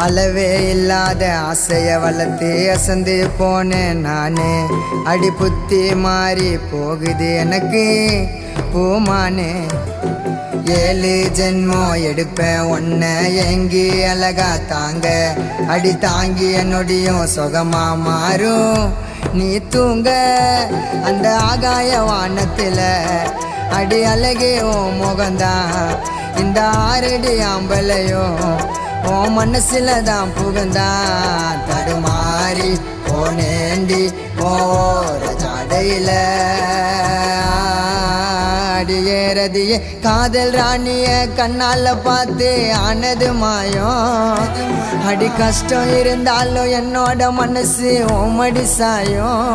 அளவே இல்லாத ஆசைய வளர்த்து அசந்து போனேன் நானே. அடி புத்தி மாறி போகுது எனக்கு பூமானே. 7 ஜென்மம் எடுப்பேன் ஒன்ன எங்கி அழகா தாங்க. அடி தாங்கி என்னுடையும் சுகமா மாறும் நீ தூங்க. அந்த ஆகாய வானத்துல அடி அழகே ஓ முகந்தான். இந்த 6 அடி ஆம்பளையும் ஓ மனசுல தான் புகந்தான். தடுமாறி போனேண்டி ஓர ஜாடையில அடியேறதியே காதல் ராணிய கண்ணால பார்த்து ஆனது மாயம். அடி கஷ்டம் இருந்தாலும் என்னோட மனசு ஓமடி சாயம்.